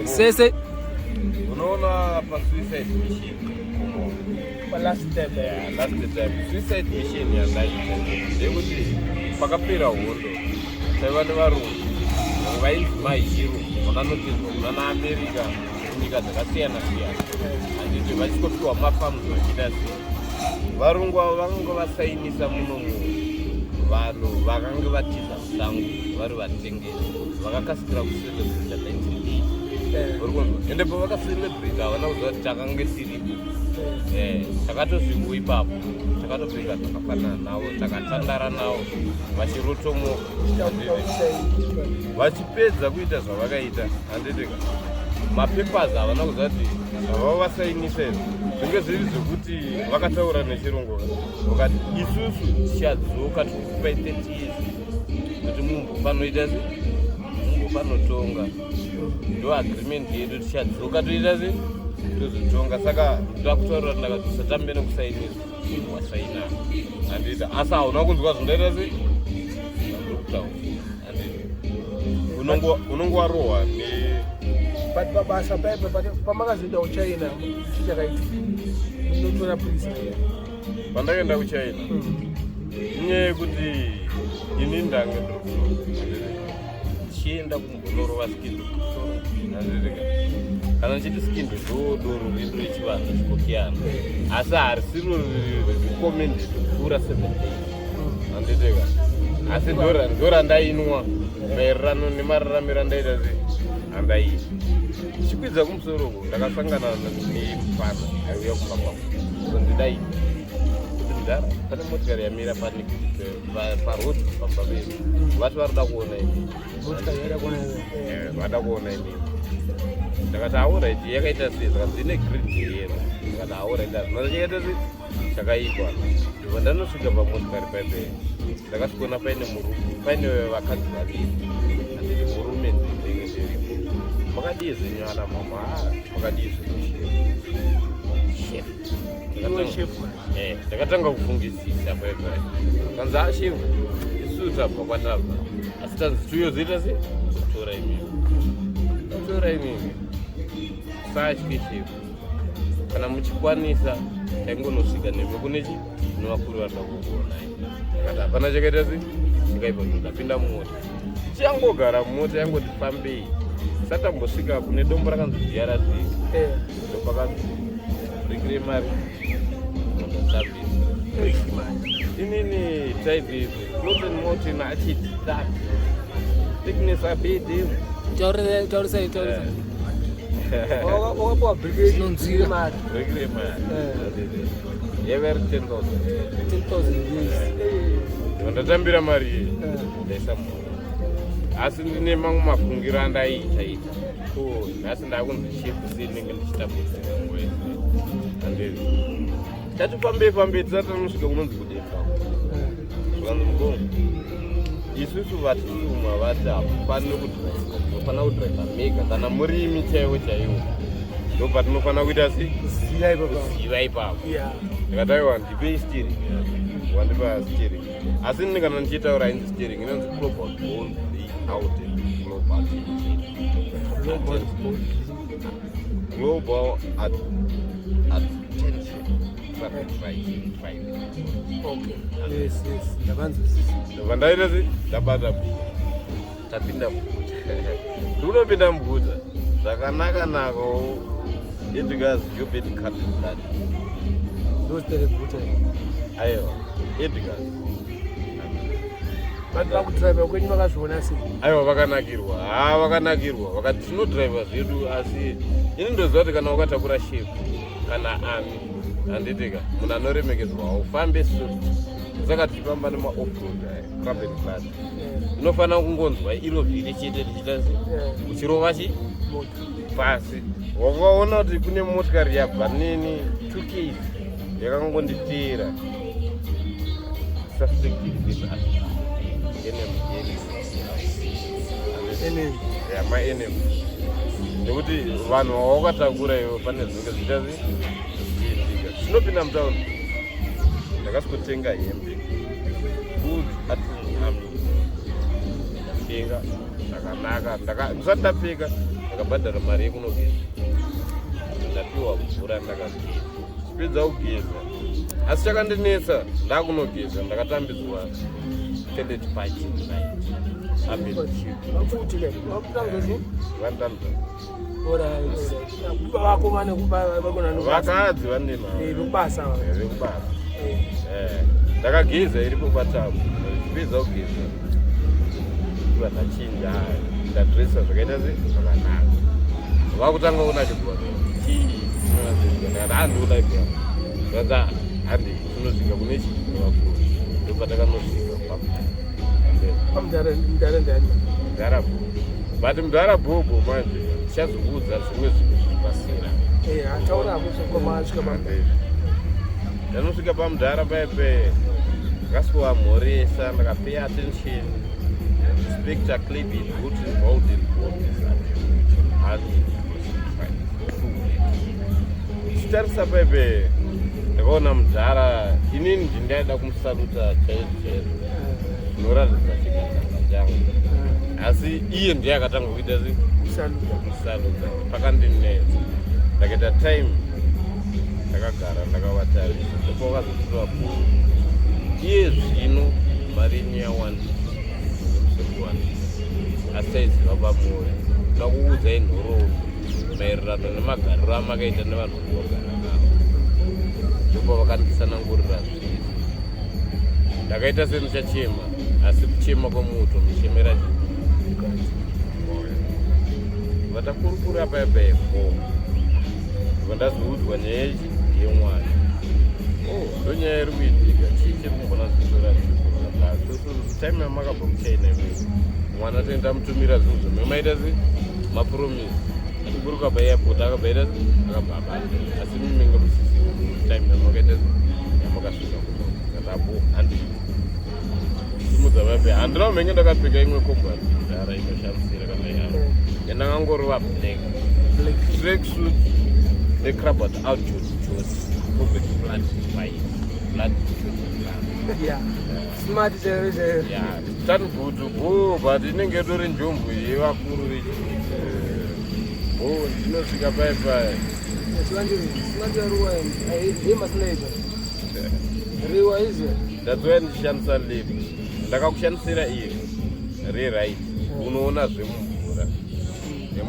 Sese. Unaona pa suicide mission. Last time suicide mission ya ndaita. Ndekuti pakapera hondo. Sevana varungu. Vainzi maizhiro vakanotizwa kuna America nyika dzakasiyana siyana. Handiti vachikopiwa mafamuzi vachida sei. Varungu ava vakanga vasainisa munomu vanhu vakanga vatiza musango vari vatengesi vakakasikira kucelebrata 1980 ende pavakacelebrata havana kuziva kuti takange tiripo takatosviko ipapo takatopfeka takafanana navo takatandara navo vachirotomoka vachipedza kuita zvavakaita handiteka mapepers havana kuziva kuti zvavava vasainisa izvo zvinge zviri zvokuti vakataura nechirungu vakati isusu tichadzoka tikupai 30 years kuti munhu panoita se munhu panotonga ndo agreement yedu tichadzoka toita se tozotonga saka ndakutaurira ndakati usatambe nekusainizwa wasaina handita asi hauna kunzwa zvindaita se andokutaura handita unongowarohwa but babasa pamakazoenda kuchina chichakaita unotora polisi pandakaenda kuchina inyaya yekuti ini ndange ndichienda kumbonorova skindo kana ndichiti skindo ndodoro rindo rechivanhu chikokiyana asi harisiro recommended kupfuura 7 days handiteka asi ndorandainwa maererano nemararamiro andaita se handaiita chikwidza kumusoro ndakasangana nemufana aiuya kufamba ndidai kuti ndara pane motikari yamira parod kufamba veri vati varida kuona ini vada kuona ini ndakati auraiti yakaita sei saka ndine grid yero ndakati auraiti azvina chakaita se chakaitwa ivo ndanosvika pamotikari paipe ndakasvikuona paine vakadzi vaviri handiti murume ndinenge ndiripo makadii zvenyara mama makadii zvemuchef ndakatanga kufungisisa paipai kanzi ashefu isu tabva kwatabva asi tanzi tuyozoita se kutora imimi satye shefu kana muchikwanisa taingonosvika nepe kunechi novakuru varida kukuonai akati hapana chakaita se ndikaipa ndapinda mumota tichangogara mumota yangoti fambei satambosvika kune dombo rakanzi DRC ndopakazi brigire mari inini taiti closen mountain achiti that thickness abidi taurisa wakapuwa brigade nonzira mari brigire mari yaveri 10,000 ndatambira mari iyi ndaisa munhu asi ndine mamwe mafungiro andaiitaita nhasi ndakunzi shefu sei ndinenge ndichitambudzira andei tatifambei tisati tanosvika kunonzi kudefa zvakanzi mugongo isusu vatisumwa vati hapafaniri kudhiraifana kudhiraivha mega kana murimi chaiwo ndo patinofana kuita sei kuziva ipapo ndikataiwa ndipei steering wandipa steering asi ndini kana ndichitaura ainzi steering inonzi global goal out global attention ndavandaita se ndabata tapinda muguta ndikunopinda muguta zvakanaka nako edgas yobet capital aiwa edgas vakudhiraivha kwenyu vakazviona sei aiwa vakanakirwa vakati tinodhiraivha zvedu asi ini ndoziva kuti kana wakatakura shefu kana ami handitika munhu anoremekedzwa haufambe soti saka tichifamba nemaoffroad carbon flat inofanira kungonzwa iro vhiri chete tichita se uchirova pasi wakaona kuti kune motikari yabva nini 2K yakangonditeera maenemy nekuti vanhu vawakatakura ivo pane zvinenge zviita zvichiitika zvinopinda mutaundi ndakasikotenga hembe atinga zvakanaka ndisati ndapfeka ndakabhadhara mari yekunogeza ndapiwa mvura ndakageza chipedza kugeza asi chakandinetsa ndakunogeza ndakatambidzwa toilet pachi vakadzi vanemavekubasa ndakageza iripo patabu chipedza kugeza ndachinja ndadresa zvakaita zvakanaka vakutanga kunachibva handikudaibva vaza handi tinosvika kune chiiakuru ndopatakanosvika mudhara but mudhara bhobho manje tichazokuudza zvimwe zvinhu zvipasira ndanosvika pamudhara paipe ndakaswamhoresa ndakapay attention inspector clip it good involved in chitarisa paipe ndakaona mudhara inini ndindaida kumusaluta chaizvo zvinoratidza chigadzanga changu asi iye ndiye akatanga kuita musaluta pakandinetsa ndakaita time ndakagara ndakavatarisa ndopavakazotura puru iye zvino marini yawandi asi taiziva pamwoyo ndakuudzai nhoroondo maererano nemagariro amakaita nevanhu vanogara navo ndopa vakandisanangurira zvizvi ndakaita semuchachema asi kuchema kwomuto muchemera vatakurukura paipaipo vandazoudzwa nyaya ichi yemwari ndonyaya iri kuitika chii chiri kumbona zvitora time yamakabva muchaina imweni mwana toenda mutumira zvinhu zvomemaita se mapromisi atiguruka paairport akabaita se akababa asi mimenge musisi time yamakaita se yamakasvika katapo handi simudza vape handina mhenge ndakapfeka imwe kobhari kudhara inoshamisira kana yaro yandangangorova black suit necrabat outjot covid blood white blood smart tanbutu but inenge itori njombo yevakuru ndinosvika paipai ndadzouya ndichishandisa lip ndakakushandisira iyo reright unoona zvemumvura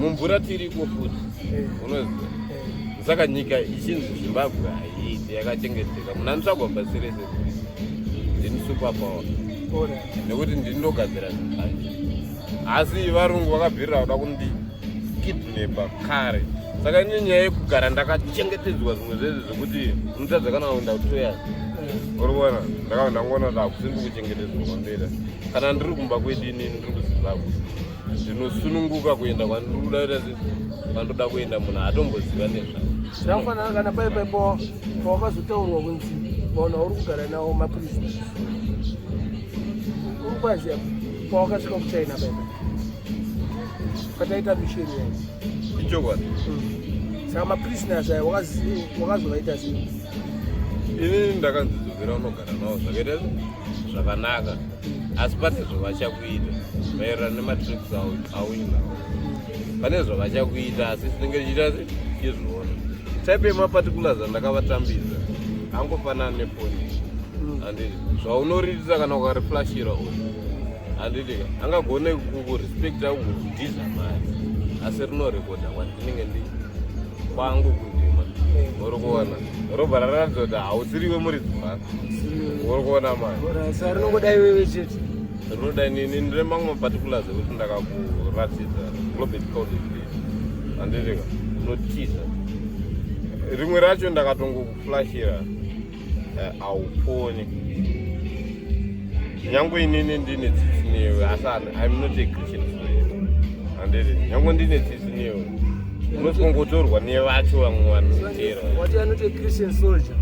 mumvura tiriko futi unoziva saka nyika ichinzi Zimbabwe haiiti yakachengeteka munhu anotsvagwa basi rese ndini superpower nekuti ndinogadzira zvakanje asi varungu vakabvirira kuda kundikidnepa kare saka ine nyaya yekugara ndakachengetedzwa zvimwe zvese zvekuti unotadza kana kuenda kutoya uri kuona ndangona kuti hakusindi kuchengetedzwa kwambira kana ndiri kumba kwedini ndiri kuzimbabwe ndinosununguka kuenda kwandiri kuda kuita kwandoda kuenda munhu hatomboziva nezvavo zvafanana kana paipepo pawakazotaurwa kunzi vaona uri kugara navo maprisoners uri kwaziya pawakasvika kuchina paipe pataita misheni yayo ichokwadi saka maprisoners ayo wakazovaita sei inini ndakanzidzokera unogara navo zvakaita zvakanaka asi pane zvovachakuita maererano nematrips auinawo pane zvovachakuita asi chinenge chichiita chizviona type yemaparticulars andakavatambidza angofanana nefoni handiti zvaunoririsa kana ukariflashira uyu handiti angagone kurespekta kudhiza mari asi rinorekodha kwandinenge ndi kwangu kundima uri kuona robha rararatidza kuti hausiriwe muridzi uri kuona mari sa rinongodai wewe chete rinodai nini ndine mamwe maparticulars ekuti ndakakuratidza global college handitika notiza rimwe racho ndakatongokuflashira hauponi nyangwe inini ndine tsitsi newe asi I'm not a Christian soul handiti nyangwe ndine tsitsi newe unotongotorwa nevacho vamwe vanotera wati anoite Christian soldier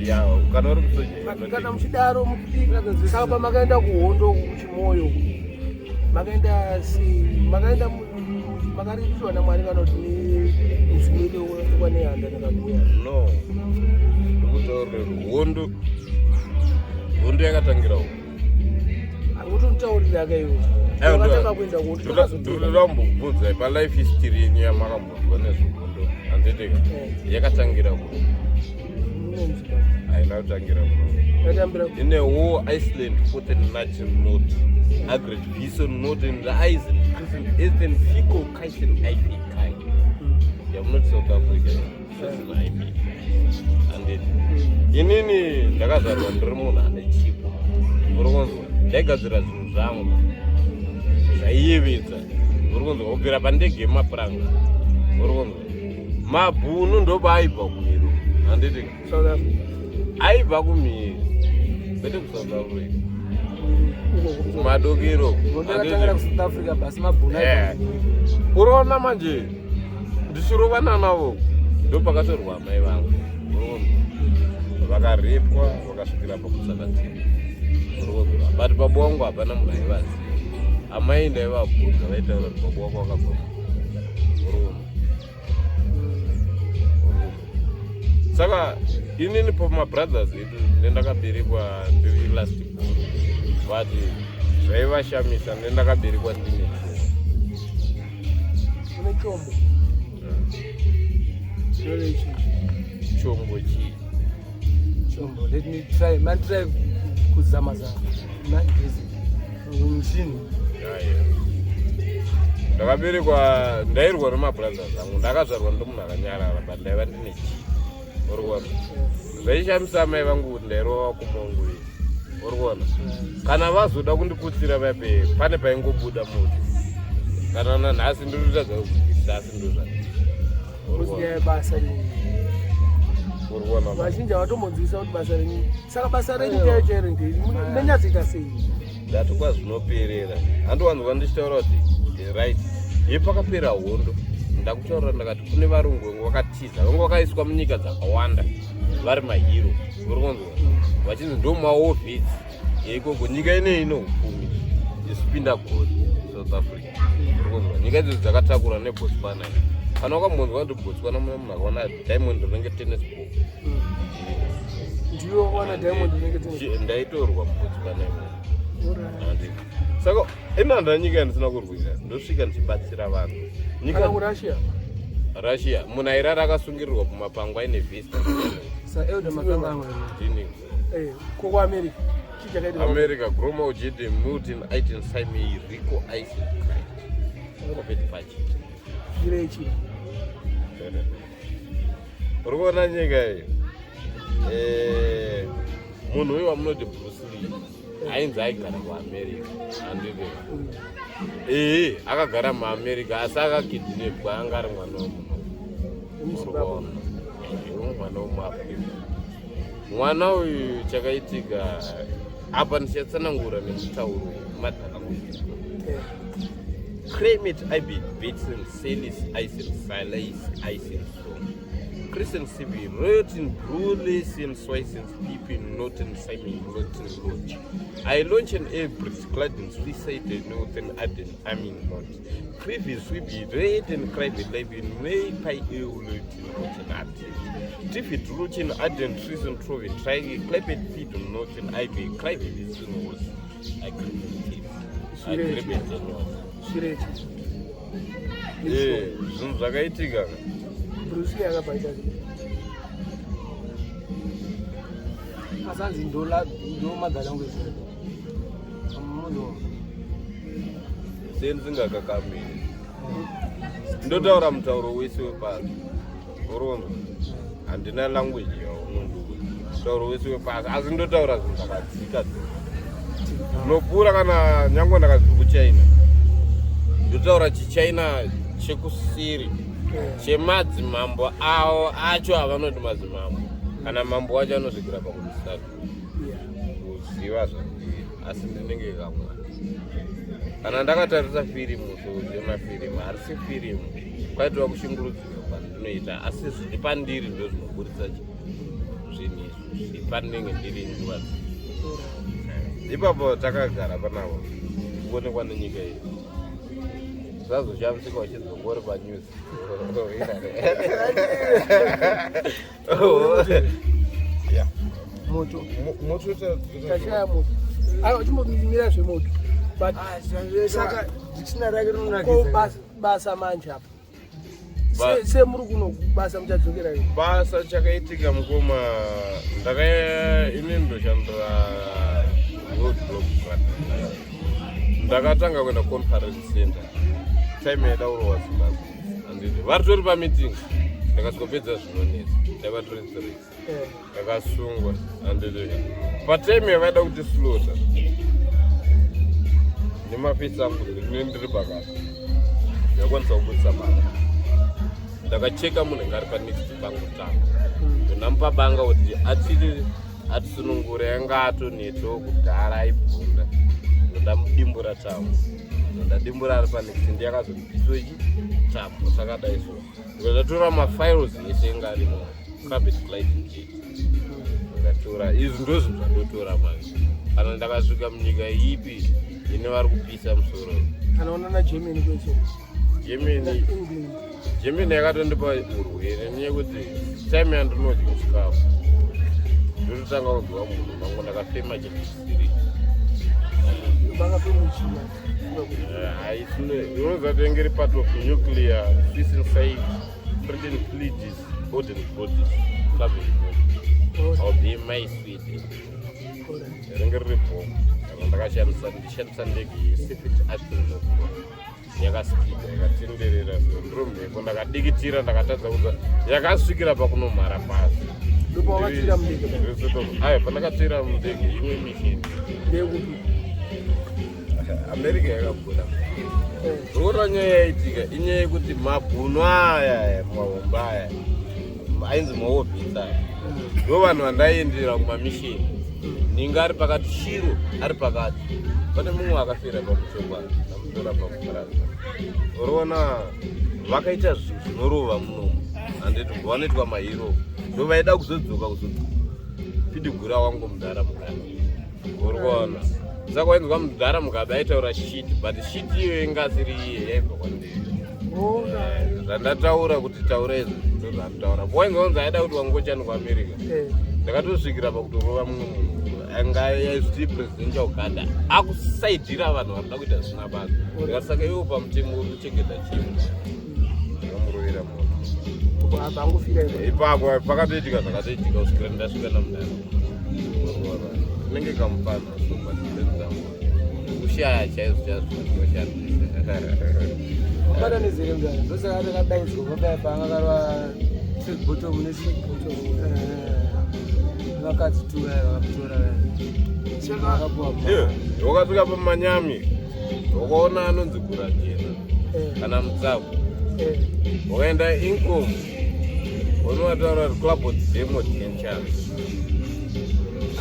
ya kana uri kusoja kana muchidaro saka pamakaenda kuhondo kuchimoyo makaenda makaripishwa namwari kana kuti musumiite wanehanda ndakakuya no ndikutaurira hondo yakatangira uko akutonitauri ndakapirira kaiwo ndinombobvunza palife history yenyu yamakambozwa nezvogondo handiteka yakatangira kuno haina kutangira kuno in a war Iceland fought in Nachen Note Agret Vison Note in the Eisen Eastern Fico Kaisen IP Kai yamunoti South Africa sezina IP handiti inini ndakazvarwa ndiri munhu ane chipo urikunzwa ndaigadzira zvinhu zvangu zvaiyevedza urikunzwa kubvira pandege yemapuranga urikunzwa mabhunu ndobaaibva kumiro handiti aibva kumiri kwete kuSouth Africa kumadokero uriona manje ndichirovana navo ndopakatorwa amai vangu vakarepwa vakasvikira pakutsakatiwa but baba wangu hapana munhu aivaziva amai ndaivabvunza vaitaura kuti baba wako wakabva saka inini pamabrothers edu ndendakaberekwa ndiri last born but zvaivashamisa ndendakaberekwa ndine chombo chombo chii chombo let me try man try kuzama nagezi mshini ndakaberekwa ndairwa nemabrothers angu ndakazvarwa ndomunhu akanyarara but ndaiva ndine chii urikuona zvaishamisa mai vangu kuti ndairova kumongwe urikuona kana vazoda kundiputira vape pane paingobuda muti kana nanhasi ndirikutadza kugisa asi ndozvati basa vazhinji avatombodzivisa kuti basa renyu saka basa renyu chaiyo chairo ndei nenyadzika sei ndati kwazvinoperera handiwanzwa ndichitaura kuti right yepakapera hondo ndakutaura ndakati kune varungu vangu vakatiza vangu vakaiswa munyika dzakawanda vari mahiro urikunzwa vachinzi ndo maofisi yeikoko nyika inei ino upfumi isipinda godi South Africa urikunzwa nyika idzodzo dzakatakura nebotswana kana wakambonzwa kuti botswana mune munhu akaona diamond rinenge tennis ball ndiyo wana diamond rinenge tennis ndaitorwa mubotswana imo saka inhanda nyika yandisina kurwira ndosvika ndichibatsira vanhu nyika kurussia Russia munhu airara akasungirirwa kumapango aine vhesta saeuda makanga amwe dini koko America chichakaita America groma ujede multin item saimi rico ice kopeti pachi direchi urikuona nyika iyi munhu uyu wamunoti Bruce Lee ainzi aigara kuAmerica handiti akagara muAmerica asi akakidinepwa anga ari mwana womunhu mwana womuAfrica mwana uyu chakaitika apa ndichatsanangura nemutauro madharamuzi Climate IB Betson Celis Isen Salais Isen Christian Civil Rotten Brulis and Swisons Deepin Norton Simon Rotten Lodge. I launched an airbridge clad in suicide Northern Aden Amin Not. Previous we be red and private life in May Pi Eulutin Rotten Aden. Tiffit Rotten Aden Treason Trovin trying clapped feet on Northern IB Clive Listen was agreement. Agreement. Zvakaitika Bruce Lee akabaita asanzi ndo madhalanguage munhu senzingakakamiri ndotaura mutauro wese wepasi uronzo handina language yaunonduwe mutauro wese wepasi asi ndotaura zvinhu zvakadzika nopfuura kana nyange ndakabva kuchina ndotaura chichina chekusiri chemadzimambo avo acho avanoti madzimambo kana mambo wacho anosvikira pakumusatu kuziva zvakudii asi ndinenge kamwana kana ndakatarisa firimu sezvemafirimu harisi firimu kwaitova kushungurudzika kwandinoita asi zviri pandiri ndo zvinoburitsa zvinhu izvi zviri pandinenge ndiri nguva ipapo takagara panavo kuonekwa nenyika iyi zvazoshamsika uchidzongori panews moto tashaya moto chimbomira zvemoto but saka dictionary yake ko rinonakisa basa manje apa semuri kuno basa muchadzokera ii basa chakaitika mukoma inini ndoshandira roadblock ndakatanga kuenda conference center time yadauro wazimbabwe anditi vari tori pameeting ndakasvopedza zvinonetsa ndaivatoretsere ndakasungwa anditi patime yavaida kuti slota nemafesi angu ndiri pakati ndakwanisa kubudisa banga ndakacheka munhu engari panext bango tangu ndonamupa banga kuti atisunungure yanga atonito kudhara aibvunda ndodamudimbura tambo ndadimbura ari panext ndiyakazodisoichi tambo sakadai so ndikatora mafiles ese enga ari mucarpet gliding kit ndatora izvi ndozvo zvandotora manje kana ndakasvika munyika ipi ine vari kupisa musoro anaona nagermany kwecho Germany yakatondipa urwere neyekuti time yandinodya chikafu ndototanga kudziwa munhu mangu ndakafema chindisiri inoziva kuti engeri part of nuclear fission site threaten fleets odden bodies I'll be my sweet ringe riri bhomu kana ndakashandisa ndege yesefet astronaut yakaspida yakatenderera ndiro mhepo ndakadikitira ndakatadza kuza yakasvikira pakunomhara pasi pandakatira mundege imwe mishini america yakabuda zvokuta nyaya yaitika inyaya yekuti mabhunu aya mahomba aya ainzi mahobhisa ndo vanhu vandaiendera kumamishini ninga ari pakati shiro ari pakati pane mumwe akafira pakuchokwa namutora pakufarasa uriona vakaita zvinorova munomu handiti vanoitwa mahiro ndo vaida kuzodzoka kuzopidigura wangu mudhara mukana urikuona saka wainzwa mudhara mukabe aitaura shiti but shiti iyo ingasiri iye yaibva kwandiri zvandataura kuti taura izvi ndo zvandaura wainzwa kunzi aida kuti wangochani kuamerica ndakatosvikira pakutorova mumwe munhu anga yaizviti president chauganda akusaidhira vanhu vanoda kuita zvisina basa ndikasaka iwo pamutemo uri kuchengeta chinhu ndakamurovera munhu ipapo pakatoitika zvakatoitika kusvikira ndasvika namudhara tinenge kamufana kushaya chaizvo chaizvoshandisa bata nezere mdara ndosaka takadaidzwa pabaya paangakarwa sweetbottom nesweetbottom vakadzitura vakamutora wakasvika pamanyami wakaona anonzi gura jena kana mutsavu wakaenda income unovataura kuti club dzemo tenchans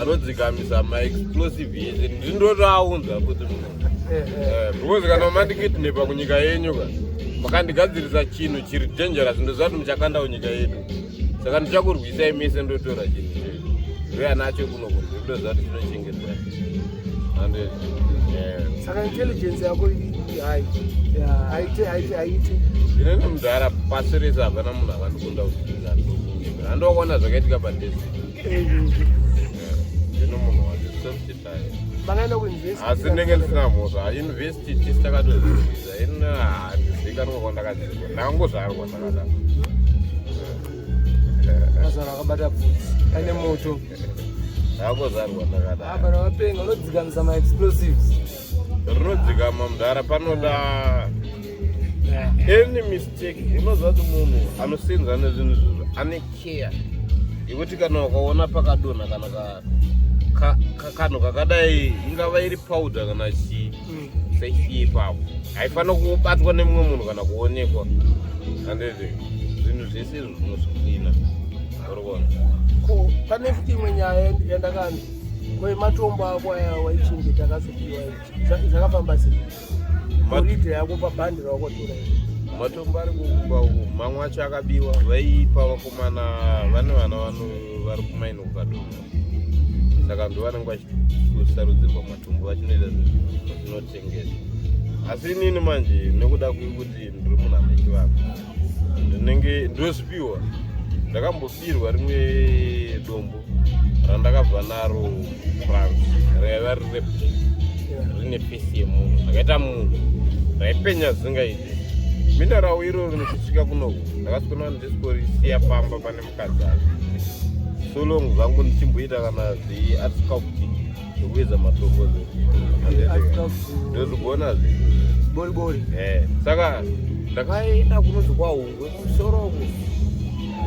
anodzikamisa maexplosive yese ndindotoaunza kuti because kana mandikidnepa kunyika yenyu ka makandigadzirisa chinhu chiri dangerous ndozvati muchakandawo nyika yedu saka ndichakurwisai mese ndotora chinhu ichoicho ndoyanacho kuno kuti ndozvati chinochengetwa ande saka intelligence yako haiti inene mudhara pasi rese hapana munhu akandikunda kuziviza ndokunge andokona zvakaitika padesi zvino munhu watisositaye bangaenda kuuniversity asi ndenge ndisina mhosva university tisi takatozivisa ino handizikanwa kwandakadziva ndakangozvaro kwandakada mazara akabata bvudzi ane moto ndakangozvaro kwandakada apana vapenga unodzikamisa maexplosives rinodzikama mudhara panoda any mistake unoziva kuti munhu anosenza nezvinhu zvizvo ane care yekuti kana ukaona pakadonha kana kanhu kakadai ingava iri powder kana sechi ipapo haifanira kubatwa nemumwe munhu kana kuonekwa handiti zvinhu zvese izvo zvinosvina urikuona pane futi imwe nyaya yandakanzi kwematombo ako aya waichengeta akazopiwa zvakafamba sei koridhe yako pabhandi rawakotora matombo ari kuba mamwe acho akabiwa vaipa vakomana vane vana vari kumaino kukadonha saka ndo vanenge vachisarudzirwa matombo vachinoita zvinotengesa asi inini manje nekuda kwekuti ndiri munhu anechivako ndinenge ndozvipiwa ndakambofirwa rimwe dombo randakabva naro france raiva rirepti rine pesi yemunhu rakaita munhu raipenya zinga idzi mindarau iro rinosvika kunoku ndakaswena ndisikorisiya pamba pane mukadzi ake solongu zvangu ndichimboita kana zviartscauti zvekuedza matokozo ndozvigona bori saka ndakaenda kunonzi kwaungwe kusoroko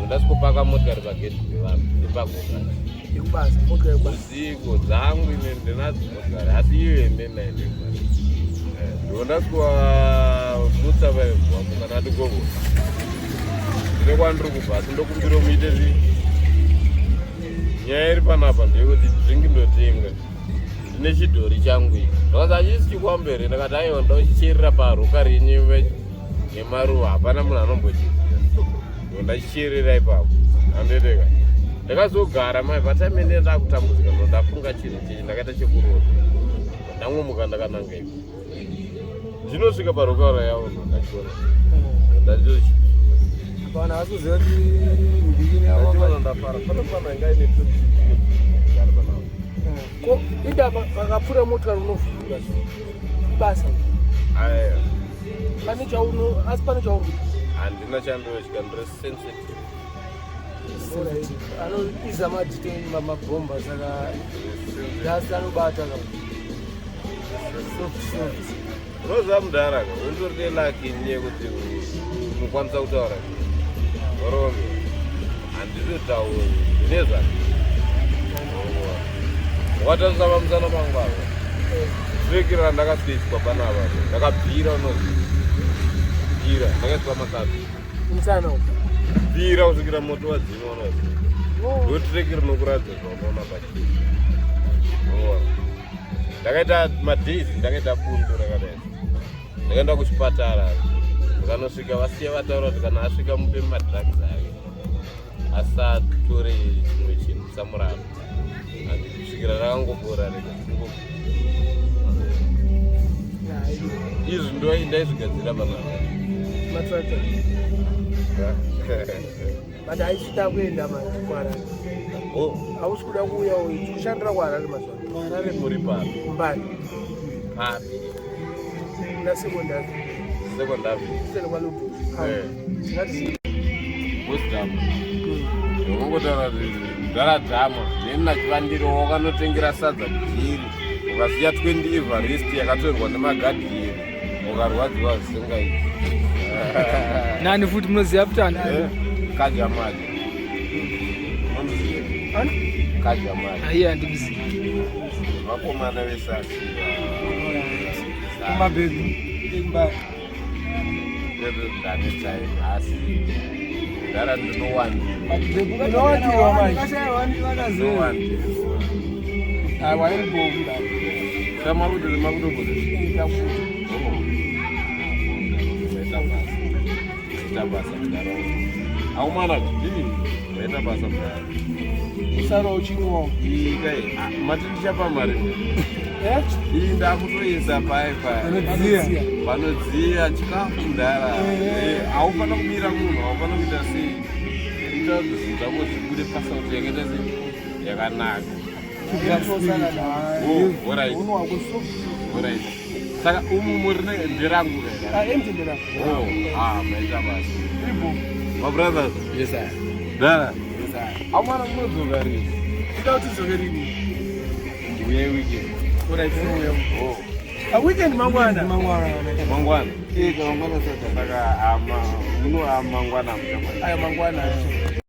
ndasikopaka motikari pageti revanhu ipagogari ikubasa motikari usiku dzangu ine ndinadzo motikari asi iyo endenaende ndo ndasikuwamutsa vaivwamukana atigogo ndine kwandiri kubva asi ndokumbira muite zvi nyaya iri panapa ndeyekuti dringi ndotenga ndine chidhori changu iyi ndakati achisi chikwamberi ndakati aiwa ndachicherera paruka renyu nemaruva hapana munhu anombochiziva ndachicherera ipapo andeteka ndakazogara mai patime ndee ndakutambudzika ndo ndafunga chinhu chichi ndakaita chekuroza ndangomuka ndakananga ipo ndinosvika parukaura yavo ndachiona ndachochi apana vasuziva kuti mbikini ndachiona ndafara panofana ngaine gari panavo ko ida pakapfuura motikari unovhura ibasa aya pane chauno asi pane chauri handina chandotya ndiri sensitive anoiza maditeni mamabhomba saka jasi anobata unoziva mudharaka undorine laki nye kuti unokwanisa kutaura orome handitotauri ndinezvake wakatasava musana mangu avo svikira ndakasvitswa panava ndakabvira unozibvira ndakaiswa makati musana bvira kusvikira moto wadzima unozi ndotirekeri nokuradza zvaunoona pachii ndakaita madhezi ndakaita fundo rakadai ndakaenda kuchipatara ndikanosvika vasiya vataura kuti kana asvika mupe madrugs ake asatore chimwe chinhu samurava kusvikira rakangopora rega izvi ndo ndaizvigadzira panapa matrata but haisvita kuenda makwara hausi kuda kuuya kushandira kuharare mazuva harare muri papi mbani papi na sekondari sene kwalubu tingati wisdom unongotaura kuti ndaradhama neni Chivandire wakanotengera sadza bhiri ukasiya 20 everest yakatorwa nemagadhiri ukarwadziwa zvisingaiti nani futi munoziva kutani kajamali kajamali aiye handikuziva vakomana vesasi kumabhebi ndanetime asi ndara ndinowandirwa basa mudharaunda aumana kuti vaita basa mudharaunda usara uchinwa dai matitichapa mari iyi ndakutoisa pai panodziya chikafu mudhara haufana kubira munhu haufana kuita sei ita kuti zvinhu zvako zvikude pasauti yakaita sei yakanaka orit saka umu muri nderangu maita basa mabrothers dara amwana munodzoka rini ida kuti dzoke rini ndiuye weekend weekend mangwana saka muno mangwana aya mangwana